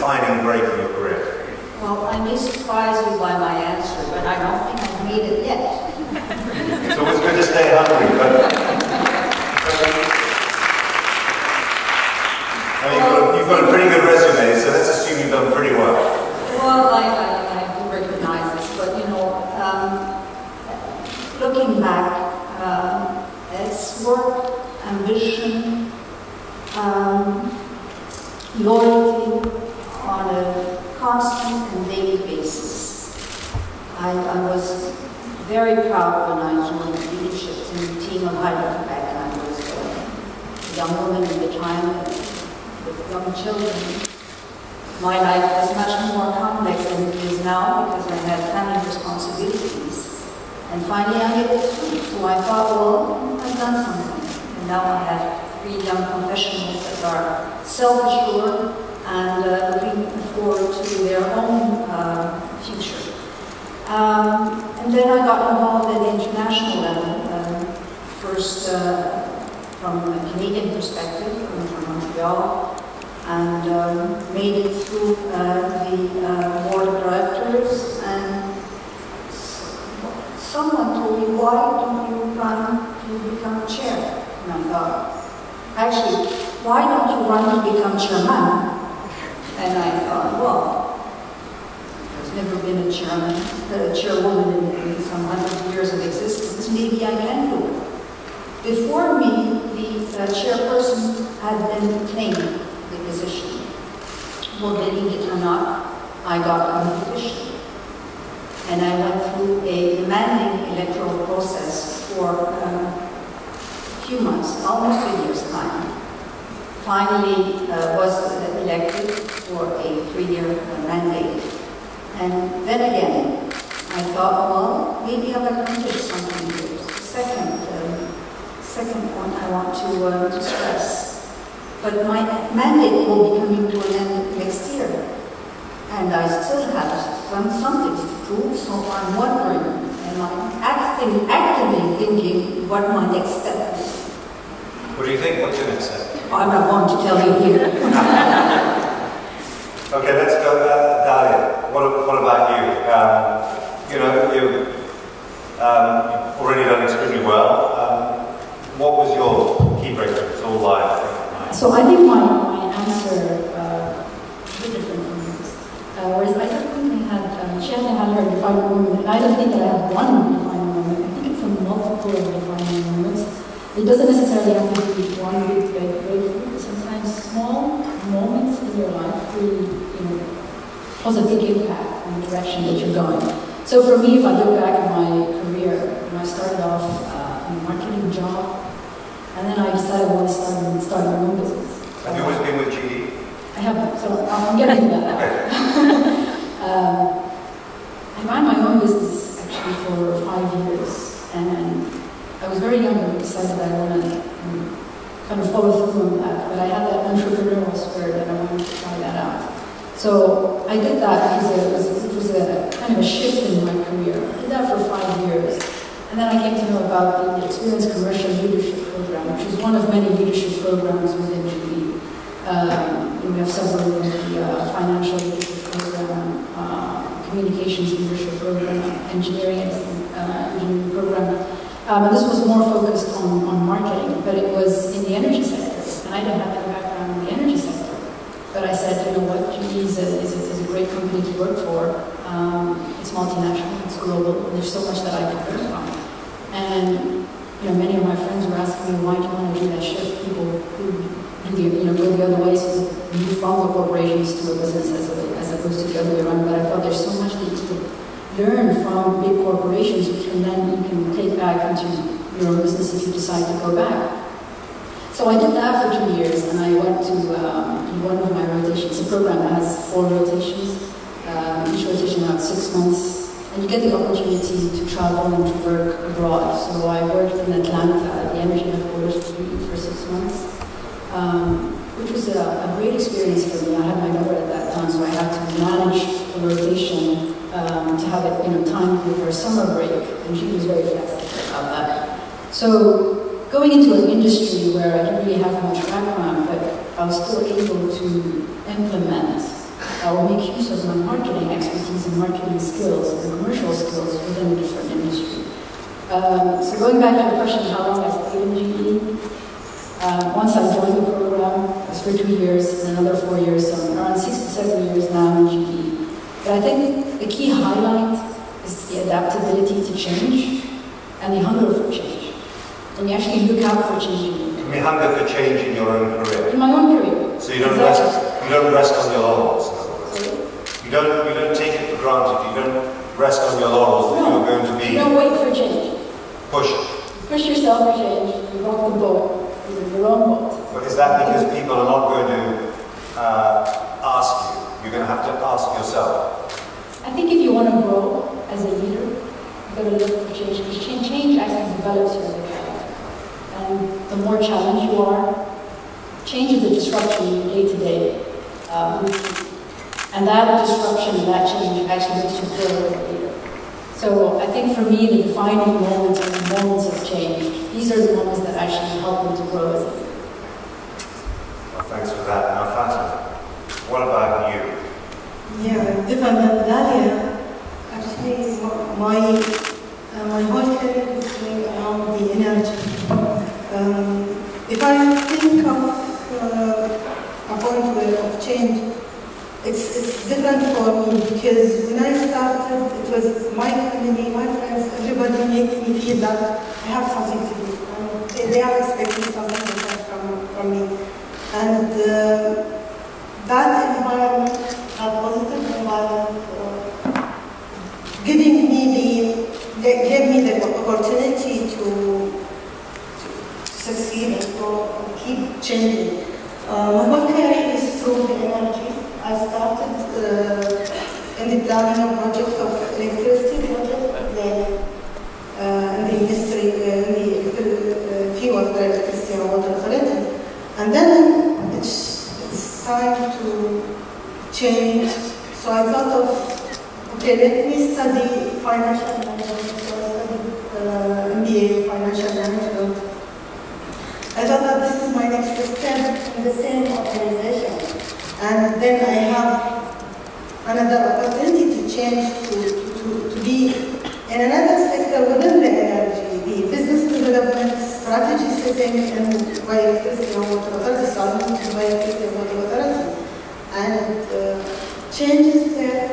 defining break in your career? Well, I may surprise you by my answer, but I don't think I've made it yet. It's always good to stay hungry, but I mean, you've got a pretty good resume, so let's assume you've done pretty well. Well, I do recognize this, but you know, looking back, it's work, ambition, loyalty on a constant and daily basis. I was very proud when I joined the leadership team of Hydro-Québec, and I was a young woman at the time with young children. My life was much more complex than it is now because I had family responsibilities. And finally I made it through. So I thought, well, I've done something. And now I have 3 young professionals that are self-assured and looking forward to their own future. And then I got involved at the international level, first from a Canadian perspective, from Montreal, and made it through the board of directors, and someone told me, why don't you run to become chair? And I thought, actually, why don't you run to become chairman? And I thought, well, there's never been a chairwoman in some 100 years of existence, maybe I can do it. Before me, the chairperson had been claimed the position. Well, believe it or not, I got a position. And I went through a demanding electoral process for a few months, almost a year's time. Finally was elected for a 3-year mandate. And then again, I thought, well, maybe I've accomplished something here. Second point I want to stress. But my mandate will be coming to an end next year. And I still have something to prove, so I'm wondering, and I'm actively thinking what my next step is. What do you think? What's your next step? I'm not going to tell you here. Okay, let's go. Dalia, what about you? You know, you've already done extremely well. What was your key breakthrough? It's all live, I think. So I think my answer is different from yours. Whereas I don't think I had, she hadn't had her defining moment, and I don't think that I had one defining moment. I think it's a multiple of defining moments. It doesn't necessarily have to be one big breakthrough, but sometimes small moments in your life really, cause a big impact on the direction that you're going. So for me, if I look back at my career, I started off in a marketing job, and then I decided I want to start my own business. Have you always been with GE? I haven't, so I'm getting to that now. I ran my own business actually for 5 years, and I was very young and decided that I want to kind of follow through on that, but I had that entrepreneurial spirit and I wanted to try that out. So I did that because it was a kind of a shift in my career. I did that for 5 years. And then I came to know about the Experience Commercial Leadership Program, which is one of many leadership programs within GE. We have several in the financial leadership program, communications leadership program, engineering program. And this was more focused on marketing, but it was in the energy sector. And I didn't have any background in the energy sector. But I said, you know what, GE is a great company to work for. It's multinational, it's global, and there's so much that I could learn from. And many of my friends were asking me, why do you want to do that shift? People who go the other way, so move from the corporations to a business as opposed to the other way around. But I thought there's so much that you could learn from big corporations, which then you can take back into your own business if you decide to go back. So I did that for 2 years, and I went to one of my rotations. It's a program that has 4 rotations, each rotation about 6 months, and you get the opportunity to travel and to work abroad. So I worked in Atlanta at the energy headquarters for 6 months, which was a great experience for me. I had my daughter at that time, so I had to manage the rotation to have it timed with her summer break, and she was very flexible about that. So going into an industry where I didn't really have much background, but I was still able to implement or make use of my marketing expertise and marketing skills and commercial skills within a different industry. So going back to the question how long I stayed in GE, once I joined the program, it was for 2 years, and another 4 years, so I'm around 6 to 7 years now in GE. But I think the key highlight is the adaptability to change and the hunger for change. And you actually look out for change. The hunger for change in your own career. In my own career. So you don't rest on your laurels. You don't take it for granted. You don't rest on your laurels that you're going to be. You don't wait for change. Push. Push yourself for change. You rock the boat. You're your own boat. But is that because people are not going to ask you? You're going to have to ask yourself. I think if you want to grow as a leader, you've got to look for change. Because change actually develops you as a character. And the more challenged you are, change is a disruption in your day-to-day routine. And that disruption and that change actually makes you grow as a leader. So I think for me, the defining moments are the moments of change. These are the moments that actually help me to grow as a leader. Well, thanks for that. Now, Fatima, what about you? Yeah, different than Dalia. Actually, my whole career is going around the energy. If I think of a point of change, it's different for me because when I started, it was my family, my friends, everybody made me feel that I have something to do. And they are expecting something different from me. And that environment, that positive environment, gave me the opportunity to succeed and to keep changing. My whole career is through the energy. I started in the planning of project of electricity project, in the ministry, in the field of electricity and water authority. And then it's time to change. So I thought of, okay, let me study financial management. So I studied MBA financial management. I thought that this is my next step in the same organization. And then I have another opportunity to change, to be in another sector within the energy, the business development, strategy setting, and by electricity and water authority, so I moved to by electricity and water authority. And changes there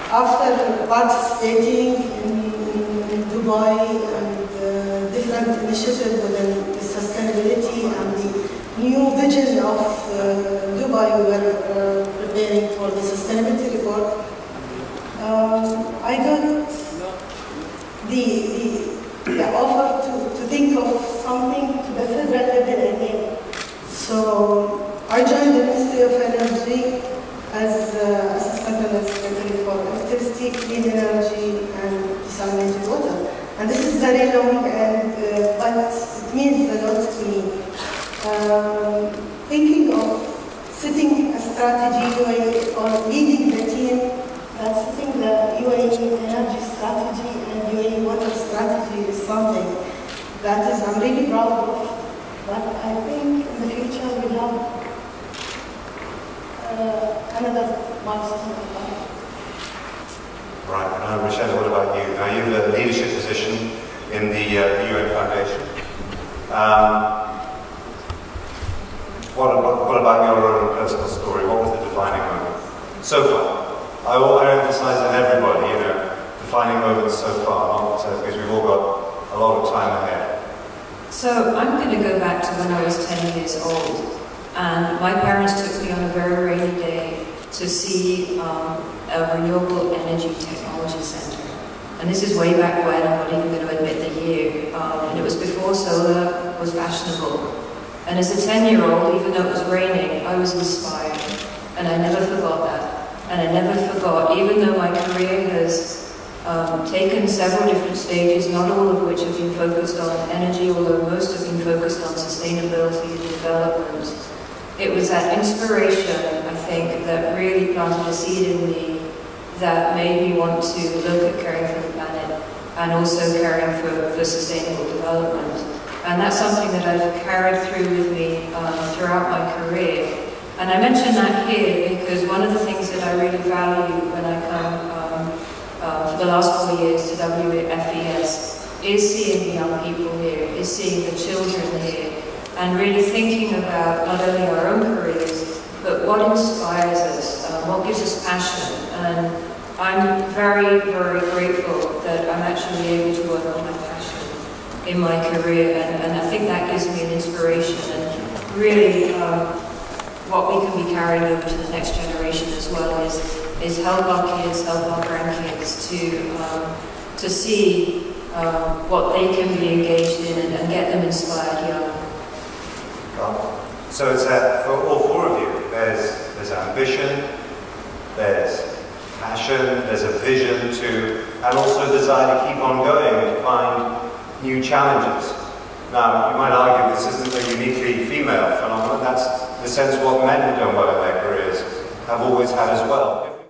after participating in Dubai and different initiatives within the sustainability and the new vision of Dubai. We were preparing for the sustainability report. I got the offer to think of something to the federal level again. So I joined the Ministry of Energy as Assistant General Secretary for Electricity, Clean Energy, and Desalinated Water. And this is very long, and but it means a lot to me. Thinking of setting a strategy or leading the team that's setting the UAE energy strategy and UAE water strategy is something that I'm really proud of. But I think in the future we'll have another milestone. Right, now Michelle, what about you? Now you have a leadership position in the UN Foundation. What about your own personal story? What was the defining moment so far? I emphasize on everybody, defining moments so far, not because we've all got a lot of time ahead. So I'm going to go back to when I was 10 years old, and my parents took me on a very rainy day to see a renewable energy technology center. And this is way back when, I'm not even going to admit the year, and it was before solar was fashionable. And as a 10-year-old, even though it was raining, I was inspired. And I never forgot that. And I never forgot, even though my career has taken several different stages, not all of which have been focused on energy, although most have been focused on sustainability and development. It was that inspiration, I think, that really planted a seed in me that made me want to look at caring for the planet and also caring for sustainable development. And that's something that I've carried through with me throughout my career. And I mention that here because one of the things that I really value when I come for the last 4 years to WFES is seeing the young people here, is seeing the children here, and really thinking about not only our own careers, but what inspires us, what gives us passion. And I'm very, very grateful that I'm actually able to work on my passion in my career, and I think that gives me an inspiration, and really what we can be carrying over to the next generation as well is help our kids, help our grandkids to see what they can be engaged in and get them inspired young. So it's for all four of you, there's ambition, there's passion, there's a vision to, and also a desire to keep on going and find new challenges. Now, you might argue this isn't a uniquely female phenomenon, that's the sense what men have done well in their careers have always had as well.